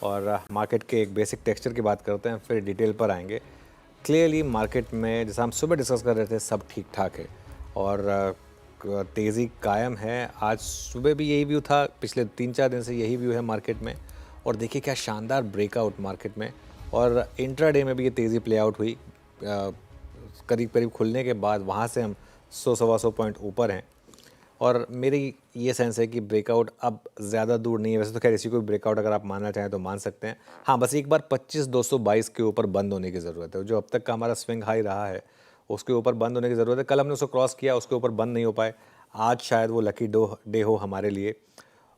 और मार्केट के एक बेसिक टेक्सचर की बात करते हैं, फिर डिटेल पर आएंगे। क्लियरली मार्केट में जैसा हम सुबह डिस्कस कर रहे थे सब ठीक ठाक है और तेज़ी कायम है। आज सुबह भी यही व्यू था, पिछले 3-4 दिन से यही व्यू है मार्केट में। और देखिए क्या शानदार ब्रेकआउट मार्केट में, और इंट्राडे में भी ये तेज़ी प्ले आउट हुई। करीब करीब खुलने के बाद वहाँ से हम 100-125 पॉइंट ऊपर हैं और मेरी ये सेंस है कि ब्रेकआउट अब ज़्यादा दूर नहीं है। वैसे तो खैर इसी को ब्रेकआउट अगर आप मानना चाहें तो मान सकते हैं। हाँ, बस एक बार 25,222 के ऊपर बंद होने की ज़रूरत है। जो अब तक का हमारा स्विंग हाई रहा है उसके ऊपर बंद होने की ज़रूरत है। कल हमने उसको क्रॉस किया, उसके ऊपर बंद नहीं हो पाए। आज शायद वो लकी डे हो हमारे लिए।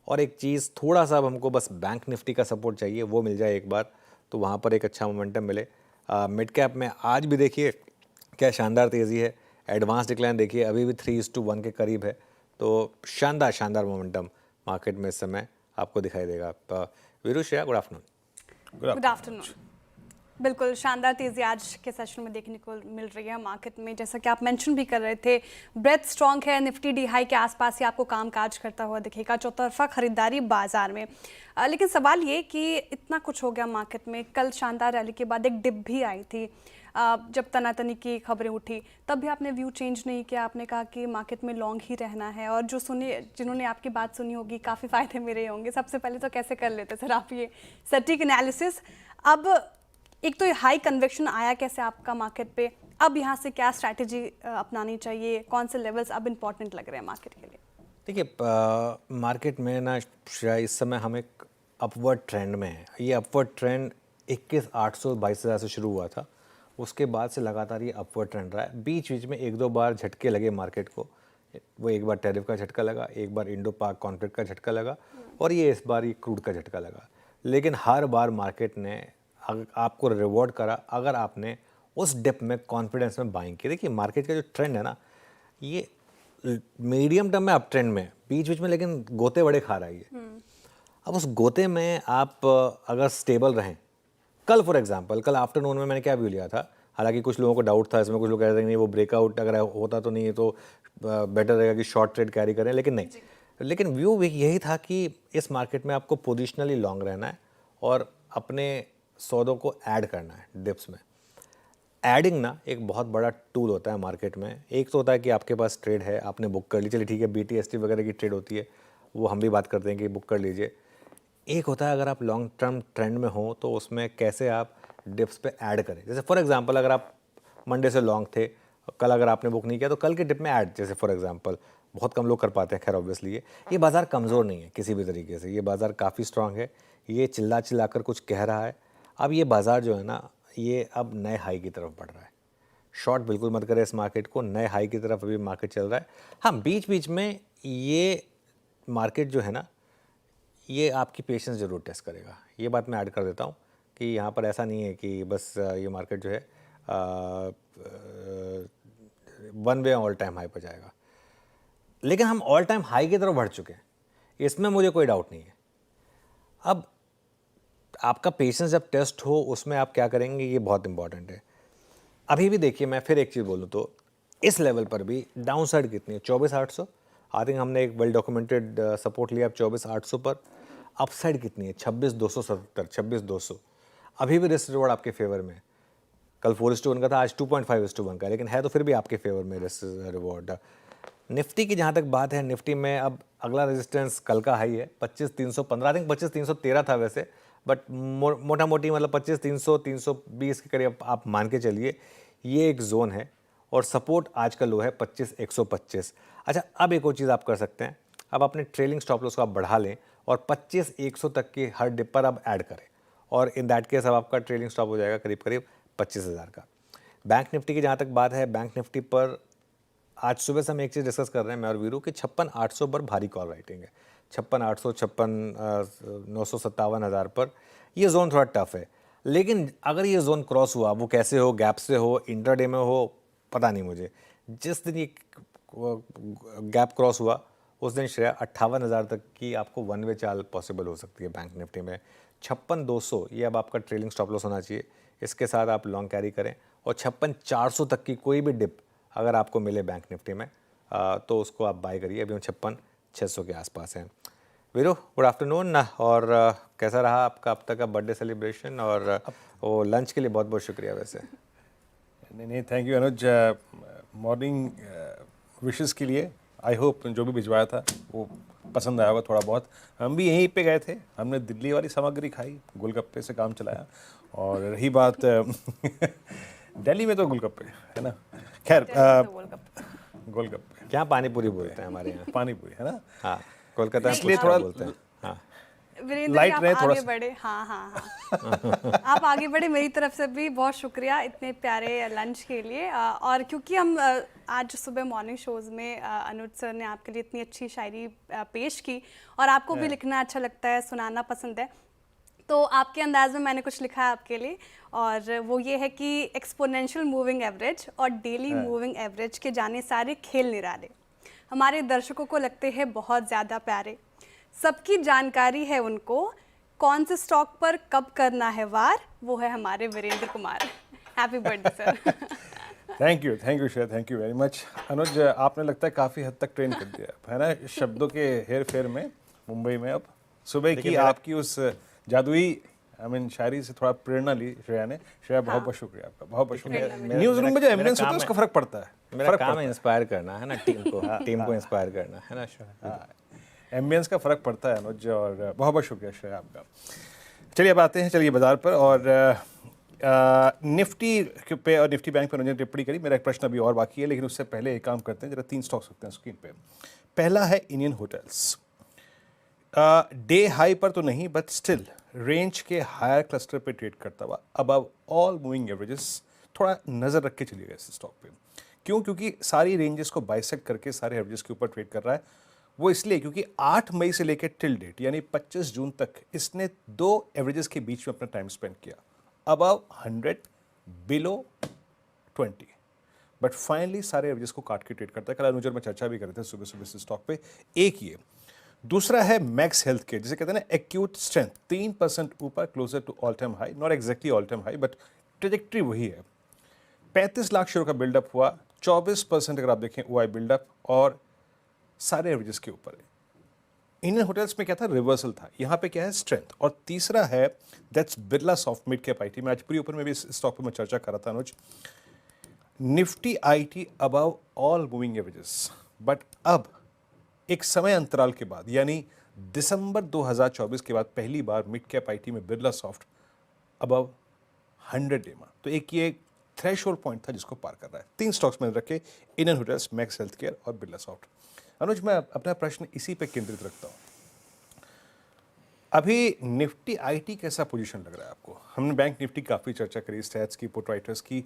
और एक चीज़ थोड़ा सा अब हमको बस बैंक निफ्टी का सपोर्ट चाहिए, वो मिल जाए एक बार तो वहाँ पर एक अच्छा मोमेंटम मिले। मिड कैप में आज भी देखिए क्या शानदार तेज़ी है। एडवांस डिक्लाइन देखिए अभी भी 3:1 के करीब है। तो शानदार शानदार मोमेंटम मार्केट में इस समय आपको दिखाई देगा। Veeru Shreya, good afternoon. Good afternoon. बिल्कुल शानदार तेज़ी आज के सेशन में देखने को मिल रही है मार्केट में। जैसा कि आप मेंशन भी कर रहे थे, ब्रेथ स्ट्रॉन्ग है, निफ्टी डी हाई के आसपास ही आपको कामकाज करता हुआ दिखेगा, चौतरफा खरीदारी बाजार में। लेकिन सवाल ये कि इतना कुछ हो गया मार्केट में, कल शानदार रैली के बाद एक डिप भी आई थी। जब तनातनी की खबरें उठी तब भी आपने व्यू चेंज नहीं किया, आपने कहा कि मार्केट में लॉन्ग ही रहना है। और जिन्होंने आपकी बात सुनी होगी काफ़ी फ़ायदे मेरे होंगे। सबसे पहले तो कैसे कर लेते सर आप ये सटीक एनालिसिस? अब एक तो हाई कन्वेक्शन आया कैसे आपका मार्केट पे, अब यहाँ से क्या स्ट्रैटेजी अपनानी चाहिए, कौन से लेवल्स अब इम्पोर्टेंट लग रहे हैं मार्केट के लिए? देखिए मार्केट में ना शायद इस समय हम एक अपवर्ड ट्रेंड में है। ये अपवर्ड ट्रेंड 21,822 से शुरू हुआ था, उसके बाद से लगातार ये अपवर्ड ट्रेंड रहा है। बीच बीच में एक दो बार झटके लगे मार्केट को। वो एक बार टैरिफ का झटका लगा, एक बार इंडो पाक कॉन्फ्लिक्ट का झटका लगा और ये इस बार ये क्रूड का झटका लगा। लेकिन हर बार मार्केट ने आपको रिवॉर्ड करा अगर आपने उस डिप में कॉन्फिडेंस में बाइंग की। देखिए मार्केट का जो ट्रेंड है ना, ये मीडियम टर्म में अप ट्रेंड में, बीच बीच में लेकिन गोते बड़े खा रहा है ये। अब उस गोते में आप अगर स्टेबल रहें, कल फॉर एग्जांपल कल आफ्टरनून में मैंने क्या व्यू लिया था, हालांकि कुछ लोगों को डाउट था इसमें, कुछ लोग कह रहे थे नहीं वो ब्रेकआउट अगर होता तो नहीं है तो बेटर रहेगा कि शॉर्ट ट्रेड कैरी करें, लेकिन नहीं। लेकिन व्यू भी यही था कि इस मार्केट में आपको पोजिशनली लॉन्ग रहना है और अपने सौदों को ऐड करना है डिप्स में। एडिंग ना एक बहुत बड़ा टूल होता है मार्केट में। एक तो होता है कि आपके पास ट्रेड है, आपने बुक कर ली, चलिए ठीक है, BTST वगैरह की ट्रेड होती है, वो हम भी बात करते हैं कि बुक कर लीजिए। एक होता है अगर आप लॉन्ग टर्म ट्रेंड में हो तो उसमें कैसे आप डिप्स पे ऐड करें। जैसे फॉर एग्जांपल अगर आप मंडे से लॉन्ग थे, कल अगर आपने बुक नहीं किया तो कल के डिप में ऐड, जैसे फॉर एग्जांपल बहुत कम लोग कर पाते हैं। खैर ऑब्वियसली ये बाज़ार कमज़ोर नहीं है किसी भी तरीके से, ये बाज़ार काफ़ी स्ट्रांग है। ये चिल्ला चिल्ला कर कुछ कह रहा है। अब ये बाज़ार जो है ना, ये अब नए हाई की तरफ बढ़ रहा है। शॉर्ट बिल्कुल मत करें इस मार्केट को, नए हाई की तरफ अभी मार्केट चल रहा है। हाँ, बीच बीच में ये मार्केट जो है ना, ये आपकी पेशेंस ज़रूर टेस्ट करेगा। ये बात मैं ऐड कर देता हूँ कि यहाँ पर ऐसा नहीं है कि बस ये मार्केट जो है one way all time high पर जाएगा, लेकिन हम ऑल टाइम हाई की तरफ बढ़ चुके हैं, इसमें मुझे कोई डाउट नहीं है। अब आपका पेशेंस जब टेस्ट हो उसमें आप क्या करेंगे, ये बहुत इंपॉर्टेंट है। अभी भी देखिए, मैं फिर एक चीज़ बोलूँ तो इस लेवल पर भी डाउन साइड कितनी है, 24,800। आई थिंक हमने एक वेल डॉक्यूमेंटेड सपोर्ट लिया 24,800 पर। अपसाइड कितनी है, 26,270, 26,200। अभी भी रिस्क रिवॉर्ड आपके फेवर में है। कल 4:1 का था, आज 2.5:1 का, लेकिन है तो फिर भी आपके फेवर में रिस्क रिवॉर्ड। निफ्टी की जहाँ तक बात है, निफ्टी में अब अगला रेजिस्टेंस कल का हाई है 25,315। आई थिंक 25,313 था वैसे, बट मोटा मोटी मतलब 25,300 320 के करीब आप मान के चलिए, ये एक जोन है। और सपोर्ट आज का लो है 25,125। अच्छा, अब एक और चीज़ आप कर सकते हैं, अब अपने ट्रेलिंग स्टॉप लॉस को आप बढ़ा लें और 25,100 तक की हर डिप पर आप ऐड करें, और इन दैट केस अब आपका ट्रेलिंग स्टॉप हो जाएगा करीब करीब 25,000 का। बैंक निफ्टी की जहाँ तक बात है, बैंक निफ्टी पर आज सुबह से हम एक चीज़ डिस्कस कर रहे हैं मैं और वीरू कि 56,800 पर भारी कॉल राइटिंग है। 56,800, 957,000 पर ये जोन थोड़ा टफ है। लेकिन अगर ये जोन क्रॉस हुआ, वो कैसे हो, गैप से हो, इंट्राडे में हो, पता नहीं मुझे। जिस दिन ये गैप क्रॉस हुआ उस दिन श्रेया 58,000 तक की आपको वन वे चाल पॉसिबल हो सकती है बैंक निफ्टी में। 56,200 ये अब आपका ट्रेलिंग स्टॉप लॉस होना चाहिए, इसके साथ आप लॉन्ग कैरी करें। और 56,400 तक की कोई भी डिप अगर आपको मिले बैंक निफ्टी में तो उसको आप बाय करिए। अभी हम 56,600 के आसपास हैं। Veeru, good afternoon. और कैसा रहा आपका अब तक का बर्थडे सेलिब्रेशन? और वो लंच के लिए बहुत बहुत शुक्रिया वैसे। नहीं, thank you Anuj. Morning wishes के लिए आई होप जो भी भिजवाया था वो पसंद आया होगा थोड़ा बहुत। हम भी यहीं पे गए थे, हमने दिल्ली वाली सामग्री खाई, गोलगप्पे से काम चलाया। और रही बात दिल्ली में तो गोलगप्पे है ना, खैर गोलगप्पे क्या पानी पूरी बोलते हैं हमारे यहाँ। पानी पूरी है ना। हाँ, कोलकाता में इसलिए पुचका थोड़ा बोलते हैं। हाँ, वीरेंद्र लाइट जी, रहे आप थोड़ा आगे सा। बढ़े। हाँ। आप आगे बढ़े, मेरी तरफ से भी बहुत शुक्रिया इतने प्यारे लंच के लिए। और क्योंकि हम आज सुबह मॉर्निंग शोज़ में अनुज सर ने आपके लिए इतनी अच्छी शायरी पेश की, और आपको भी लिखना अच्छा लगता है, सुनाना पसंद है, तो आपके अंदाज में मैंने कुछ लिखा है आपके लिए। और वो ये है कि एक्सपोनेंशियल मूविंग एवरेज और डेली मूविंग एवरेज के जाने सारे खेल निराले हमारे दर्शकों को लगते हैं बहुत ज़्यादा प्यारे। सबकी जानकारी है उनको कौन से स्टॉक पर कब करना है वार, वो है हमारे Virendra Kumar. Happy birthday sir. Thank you Shreya, thank you very much. Anuj, आपने लगता है काफ़ी हद तक ट्रेन कर दिया है ना शब्दों के हेर फेर में मुंबई में। अब सुबह की आपकी उस जादुई शायरी से थोड़ा प्रेरणा ली श्रेया ने। श्रेया, बहुत बहुत शुक्रिया आपका, बहुत बहुत शुक्रिया। न्यूज़ रूम में जो एम्बियंस होता है उसका फर्क पड़ता है। मेरा काम है इंस्पायर करना है ना टीम को इंस्पायर करना है ना। एम्बियंस का फ़र्क पड़ता है अनुज, और बहुत बहुत शुक्रिया श्रेया आपका। चलिए अब आते हैं, चलिए बाजार पर। और निफ्टी पे और निफ्टी बैंक पर उन्होंने टिप्पणी करी। मेरा एक प्रश्न अभी और बाकी है, लेकिन उससे पहले एक काम करते हैं, जरा 3 स्टॉक्स रखते हैं स्क्रीन पे। पहला है इंडियन होटल्स। डे हाई पर तो नहीं, बट स्टिल रेंज के हायर क्लस्टर पे ट्रेड करता हुआ अबव ऑल मूविंग एवरेजेस। थोड़ा नज़र रख के चलिएगा इस स्टॉक पे। क्यों? क्योंकि सारी रेंजेस को बाइसेक्ट करके सारे एवरेजेस के ऊपर ट्रेड कर रहा है। वो इसलिए क्योंकि 8 मई से लेकर टिल डेट यानी 25 जून तक इसने 2 एवरेजेस के बीच में अपना टाइम स्पेंड किया, अबव 100, बिलो 20। बट फाइनली सारे एवरेजेस को काट के ट्रेड करता है। कल अनुज और मैं चर्चा भी कर रहे थे सुबह सुबह इस स्टॉक पे। एक ये, दूसरा है मैक्स हेल्थ केयर, जिसे कहते हैं ना एक्यूट स्ट्रेंथ, 3% ऊपर, closer to all time high. Not exactly all time high, but trajectory वही है। 35 लाख शेयर का बिल्डअप हुआ, 24% अगर आप देखें ओआई बिल्डअप, और सारे एवरेजेस के ऊपर है। इंडियन होटल्स में क्या था? रिवर्सल था। यहाँ पे क्या है? स्ट्रेंथ। और तीसरा है that's Birla soft mid cap IT. मैं आज प्री ओपन में भी इस स्टॉक पे मैं चर्चा कर रहा था Anuj. Nifty IT above all moving averages, but अब एक समय अंतराल के बाद यानी दिसंबर 2024 के बाद पहली बार मिड कैप आईटी में बिरला सॉफ्ट अबव 100 एमा। तो एक ये थ्रेशोल्ड पॉइंट था जिसको पार कर रहा है। 3 स्टॉक्स मैंने रखे, Indian hotels, max health care और बिरला सॉफ्ट। अनुज, मैं अपना प्रश्न इसी पे केंद्रित रखता हूँ। अभी निफ्टी आईटी कैसा पोजीशन लग रहा है आपको? हमने बैंक निफ्टी काफ़ी चर्चा करी, स्टैट्स की, पुट राइटर्स की,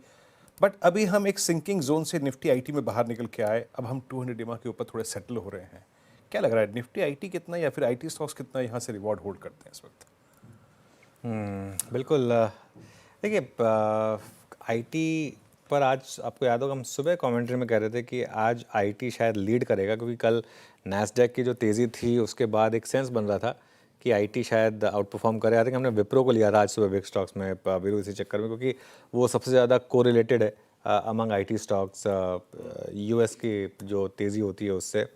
बट अभी हम एक सिंकिंग जोन से निफ्टी आईटी में बाहर निकल के आए। अब हम 200 एमा के ऊपर थोड़े सेटल हो रहे हैं। क्या लग रहा है, निफ्टी आईटी कितना या फिर आईटी स्टॉक्स कितना यहाँ से रिवॉर्ड होल्ड करते हैं इस वक्त? बिल्कुल। देखिए, आईटी पर आज आपको याद होगा हम सुबह कमेंट्री में कह रहे थे कि आज आईटी शायद लीड करेगा, क्योंकि कल नैस्डैक की जो तेज़ी थी उसके बाद एक सेंस बन रहा था कि आईटी शायद आउट परफॉर्म करे। आई थिंक हमने विप्रो को लिया था आज सुबह बिग स्टॉक्स में वीरू इसी चक्कर में, क्योंकि वो सबसे ज़्यादा कोरिलेटेड है अमंग आईटी स्टॉक्स। यूएस की जो तेज़ी होती है उससे।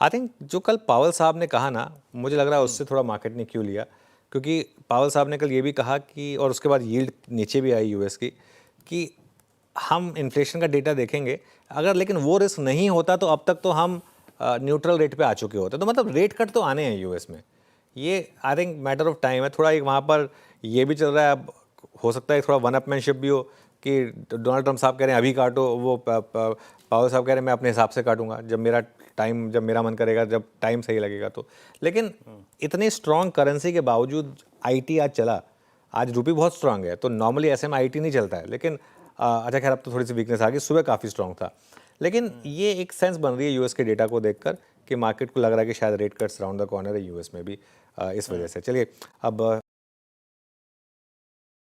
आई थिंक जो कल पावल साहब ने कहा ना, मुझे लग रहा है उससे थोड़ा मार्केट ने क्यों लिया, क्योंकि पावल साहब ने कल ये भी कहा कि, और उसके बाद यील्ड नीचे भी आई यूएस की, कि हम इन्फ्लेशन का डेटा देखेंगे अगर, लेकिन वो रिस्क नहीं होता तो अब तक तो हम न्यूट्रल रेट पे आ चुके होते। तो मतलब रेट कट तो आने हैं यूएस में, ये I think matter of time है। थोड़ा एक वहाँ पर ये भी चल रहा है, अब हो सकता है थोड़ा वन अपमैनशिप भी हो कि डोनाल्ड ट्रम्प साहब कह रहे हैं अभी काटो, वो पावल साहब कह रहे हैं मैं अपने हिसाब से काटूंगा जब मेरा मन करेगा, जब टाइम सही लगेगा तो। लेकिन इतनी स्ट्रॉन्ग करेंसी के बावजूद आईटी आज चला। आज रुपी बहुत स्ट्रांग है, तो नॉर्मली ऐसे में आईटी नहीं चलता है, लेकिन अच्छा खैर अब तो थोड़ी सी वीकनेस आ गई। सुबह काफ़ी स्ट्रांग था, लेकिन ये एक सेंस बन रही है यूएस के डेटा को देखकर कि मार्केट को लग रहा है कि शायद rate cuts round the corner है यूएस में भी, इस वजह से। चलिए अब